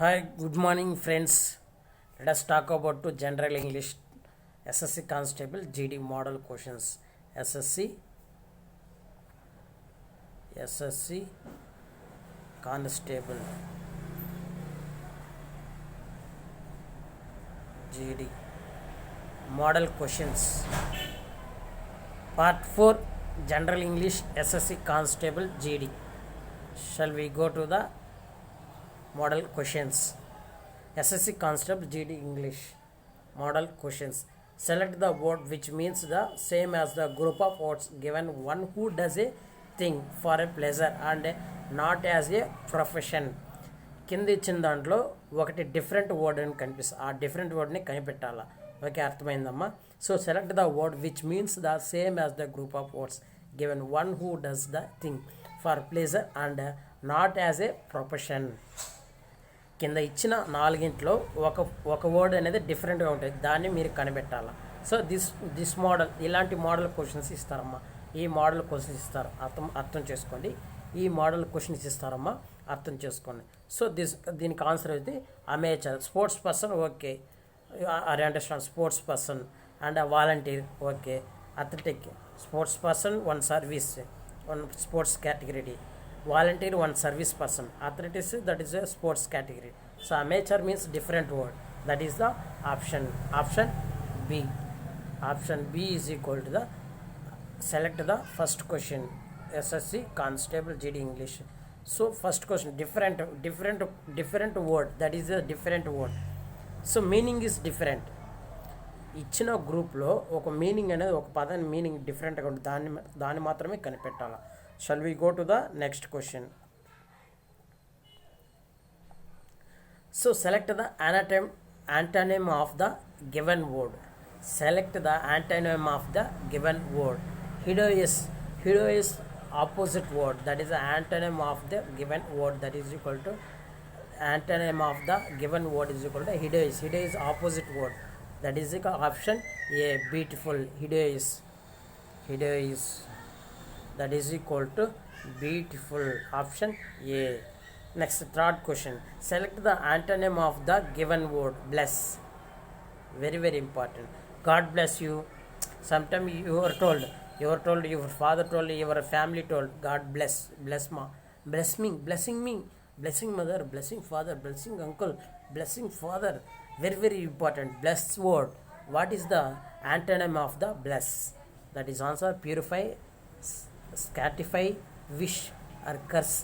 Hi, good morning, friends. Let us talk about to General English SSC Constable GD Model Questions. SSC Constable GD Model Questions. Part 4 General English SSC Constable GD. Shall we go to the model questions? SSC Constable GD English model questions. Select the word which means the same as the group of words given one who does a thing for a pleasure and not as a profession. కింద ఇచ్చిన దాంట్లో ఒకటి different word అని కనిపిస్తుంది. ఆ different వర్డ్ని కనిపెట్టాలా. Okay, అర్థమైందమ్మా. So select the word which means the same as the group of words given one who does the thing for pleasure and not as a profession. కింద ఇచ్చిన నాలుగింట్లో ఒక వర్డ్ అనేది డిఫరెంట్గా ఉంటుంది, దాన్ని మీరు కనిపెట్టాలా. సో దిస్ మోడల్, ఇలాంటి మోడల్ క్వశ్చన్స్ ఇస్తారమ్మా. ఈ మోడల్ క్వశ్చన్స్ ఇస్తారు, అర్థం చేసుకోండి. ఈ మోడల్ క్వశ్చన్స్ ఇస్తారమ్మా, అర్థం చేసుకోండి. సో దీనికి ఆన్సర్ అయితే amateur, sports person, okay, I understand sports person and volunteer, okay. Athletic, sports person, one service, one sports category. Volunteer, one service person. Athletics, that is a sports category. So amateur means different word. That is the option B. Option B is equal to the, select the first question. SSC Constable GD English. So first question, different word. That is a different word. So meaning is different. ఇచ్చిన గ్రూప్లో ఒక meaning అనేది, ఒక పదాన్ని meaning డిఫరెంట్గా ఉంటుంది, దాన్ని మాత్రమే కనిపెట్టాలి. Shall we go to the next question? So select the antonym of the given word. Select the antonym of the given word. Hideous opposite word. That is the antonym of the given word. That is equal to, antonym of the given word is equal to hideous. Hideous opposite word. That is the option A. Beautiful. Hideous. That is equal to beautiful. Option A. Next, third question. Select the antonym of the given word. Bless. Very important. God bless you. Sometimes you are told, your father told, your family told, God bless ma, blessing me, blessing mother, blessing father, blessing uncle, blessing father. Very important. Bless word. What is the antonym of the bless? That is answer purify, scatify, wish or curse.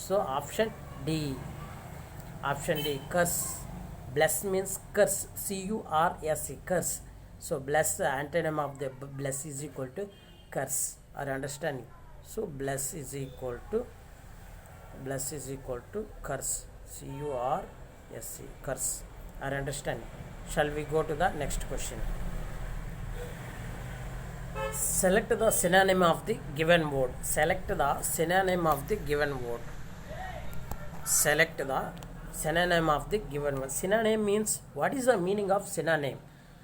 So option D. Curse. Bless means curse, curse, curse. So bless, the antonym of the bless is equal to curse. Are understanding? So bless is equal to curse, curse. Are understanding? Shall we go to the next question? Select the synonym of the given word. Select the synonym of the given word. Select the synonym of the given word. Synonym means, what is the meaning of synonym?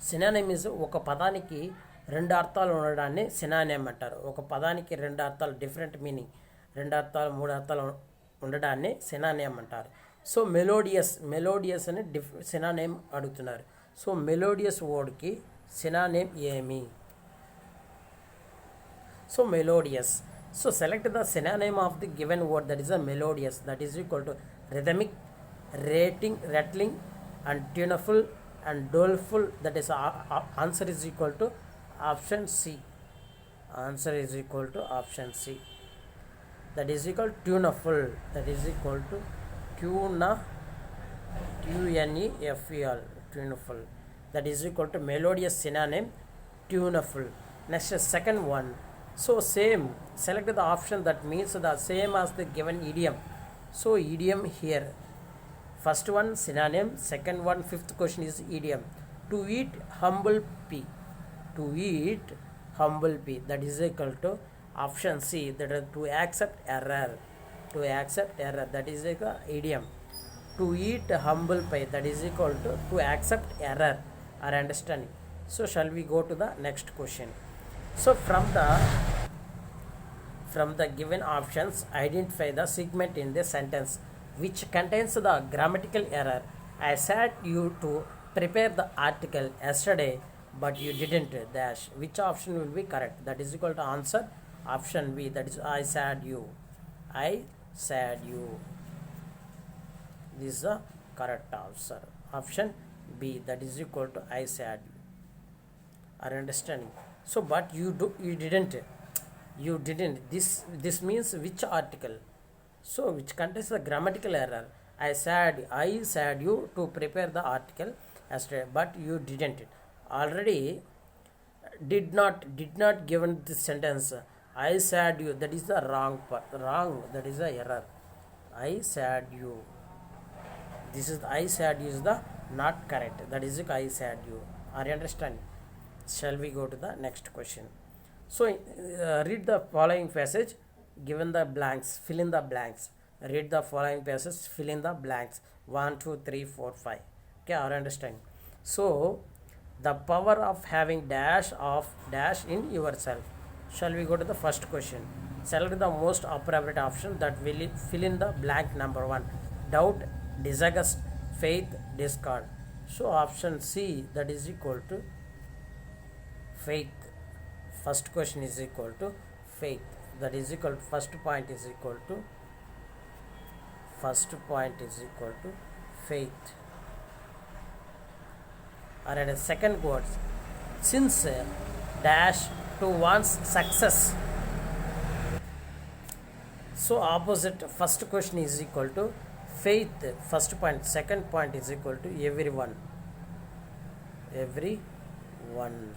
Synonym is ఒక పదానికి రెండు అర్థాలు ఉండడాన్ని synonym అంటారు. ఒక పదానికి రెండు అర్థాలు, డిఫరెంట్ మీనింగ్, రెండు అర్థాలు, మూడు అర్థాలు ఉండడాన్ని synonym అంటారు. సో మెలోడియస్ అని synonym అడుగుతున్నారు. సో మెలోడియస్ వర్డ్కి synonym ఏమి? So melodious. So select the synonym of the given word, that is a melodious. That is equal to rhythmic, rattling and tuneful and doleful. That is answer is equal to option C. Answer is equal to option C. That is equal to tuneful. That is equal to tuneful. Tuneful. That is equal to melodious synonym tuneful. Next, second one. So same, select the option that means the same as the given idiom. So idiom here, first one synonym, second one, fifth question is idiom. To eat humble pea. That is equal to option C. That is to accept error. That is equal to idiom. To eat humble pie, that is equal to accept error. Are understanding? So shall we go to the next question? So from the given options, identify the segment in the sentence which contains the grammatical error. I said you to prepare the article yesterday, but you didn't. Dash. Which option will be correct? That is equal to answer option B. That is I said you. I said you. This is the correct answer. Option B. That is equal to I said you. Are understanding? So, but you didn't. You didn't. This means which article? So, which contains the grammatical error. I said you to prepare the article yesterday, but you didn't. Already did not given this sentence. I said you. That is the wrong part. Wrong. That is the error. I said you. This is I said you is the not correct. That is I said you. Are you understanding? Shall we go to the next question? So, read the following passage, given the blanks, fill in the blanks. Read the following passage, fill in the blanks. 1, 2, 3, 4, 5. Okay, are you understanding? So, the power of having dash of dash in yourself. Shall we go to the first question? Select the most appropriate option that will fill in the blank number 1. Doubt, disgust, faith, discard. So, option C, that is equal to faith. First question is equal to faith. That is equal to first point is equal to faith. Alright, the second word, since dash to one's success. So opposite first question is equal to faith. First point, second point is equal to everyone. Everyone.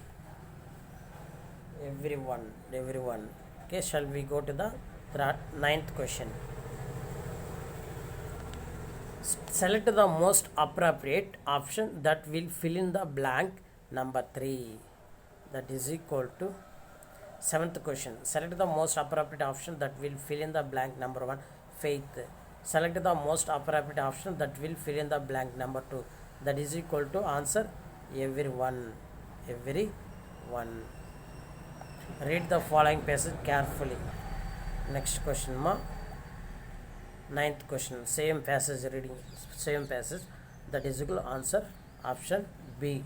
Okay, shall we go to the ninth question? Select the most appropriate option that will fill in the blank number 3. That is equal to seventh question. Select the most appropriate option that will fill in the blank number 1. Faith. Select the most appropriate option that will fill in the blank number 2. That is equal to answer everyone. Read the following passage carefully. Next question, ninth question, same passage reading, same passage. That is equal to answer option B.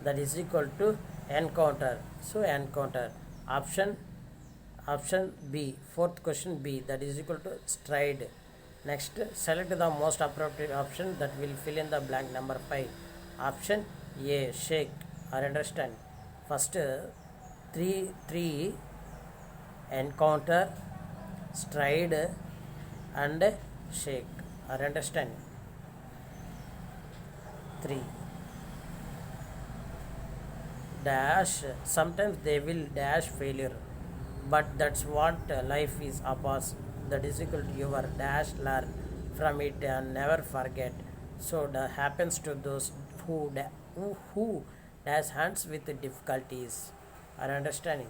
That is equal to encounter. So encounter. Option B. Fourth question B. That is equal to stride. Next, select the most appropriate option that will fill in the blank number 5. Option A. Shake. Or understand. First, three encounter, stride and shake. Are understand? 3 dash. Sometimes they will dash failure, but that's what life is about. That is equal to your dash learn from it and never forget. So that happens to those who dash hands with difficulties. Are understanding?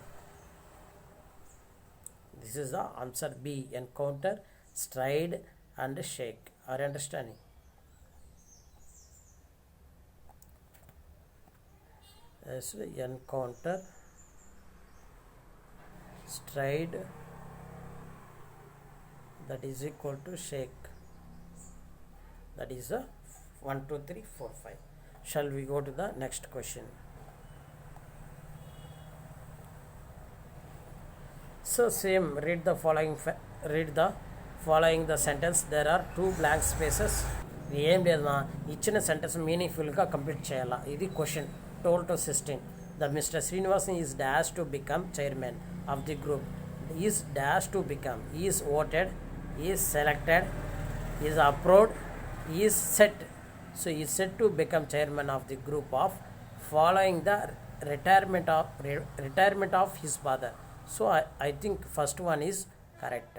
This is the answer B. Encounter, stride and shake. Are understanding? Yes, encounter, stride, that is equal to shake. That is a 1, 2, 3, 4, 5. Shall we go to the next question? So same, read the following the sentence. There are 2 blank spaces. ఏం లేదు ఇచ్చిన sentence మీనింగ్ఫుల్గా complete చేయాలా. ఇది question. Told to system the mister Srinivasan is dash to become chairman of the group. Is dash to become, is voted, is selected, is approved, is set. So is set to become chairman of the group of following the retirement of his father. So I think first one is correct.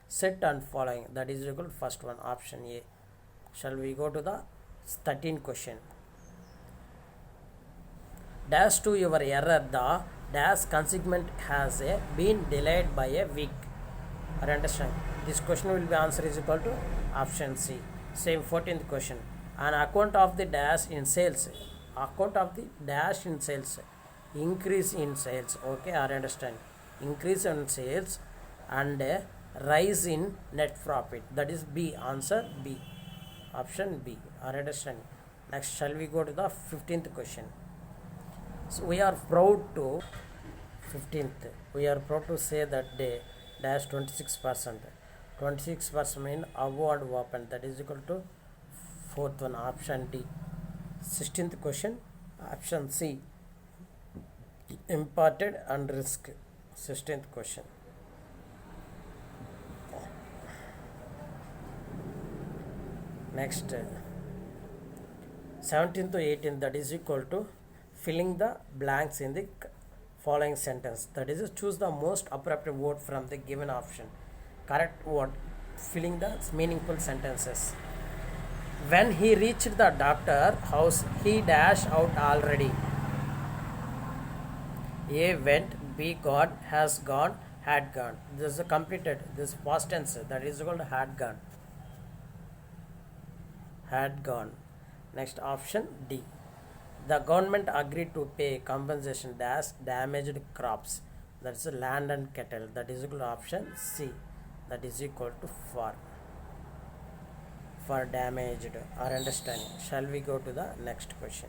Set and following, that is equal to first one, option A. Shall we go to the 13th question? Dash to your error, the dash consignment has been delayed by a week. Are you understand? This question will be answer is equal to option C. Same 14th question. An account of the dash in sales. Account of the dash in sales. Increase in sales. Okay, I understand. Increase in sales and rise in net profit. That is B. Answer B. Option B. Are you understanding? Next, shall we go to the 15th question? So we are proud to 15th. We are proud to say that day dash 26%. 26% mean award weapon. That is equal to fourth one, option D. 16th question, option C. Imparted and risk. 16th question. Next, 17th to 18th, that is equal to filling the blanks in the following sentence. That is, choose the most appropriate word from the given option. Correct word, filling the meaningful sentences. When he reached the doctor house, he dashed out already. A went, B got, has gone, had gone. This is completed. This is past tense. That is called had gone. Had gone. Next, option D. The government agreed to pay compensation dash damaged crops. That is land and cattle. That is equal to option C. That is equal to for damaged or understanding. Shall we go to the next question?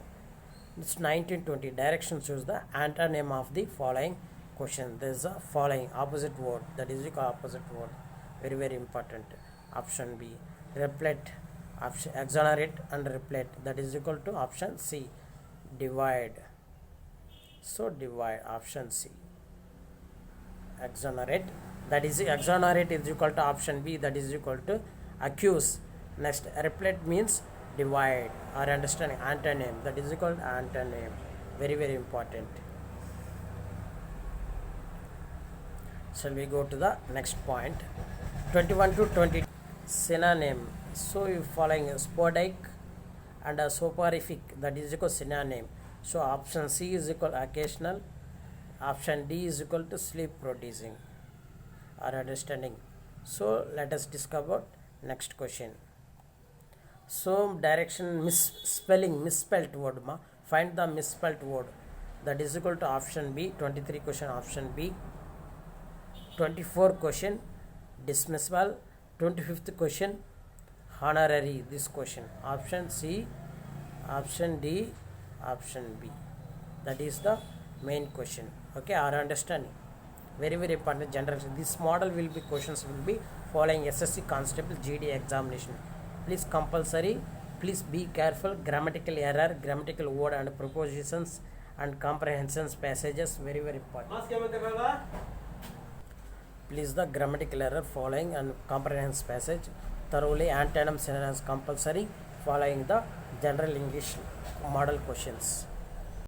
It's 1920. Direction shows the antonym of the following question. There is a following opposite word. That is the opposite word. Very, very important. Option B. Replete. Option exonerate and replete. That is equal to option C. Divide. So divide. Option C. Exonerate. That is exonerate is equal to option B. That is equal to accuse. Next, replete means divide or understanding. Antonym. That is equal to antonym. Very, very important. Shall we go to the next point? 21 to 20. Synonym. So you following sporadic and a soporific. That is equal to synonym. So option C is equal to occasional. Option D is equal to sleep producing or understanding. So let us discover next question. So direction misspelled word ma. Find the misspelled word. That is equal to option B. 23 question option B. 24 question dismissal. 25th question honorary. This question option C, option D, option B. That is the main question. Okay, our understanding. Very, very important. General. This model will be questions will be following SSC Constable GD examination. Please compulsory. Please be careful. Grammatical error, grammatical word and prepositions and comprehensions passages. Very, very important. Please the grammatical error following and comprehension passage thoroughly. Antonym synonyms compulsory following the general English model questions.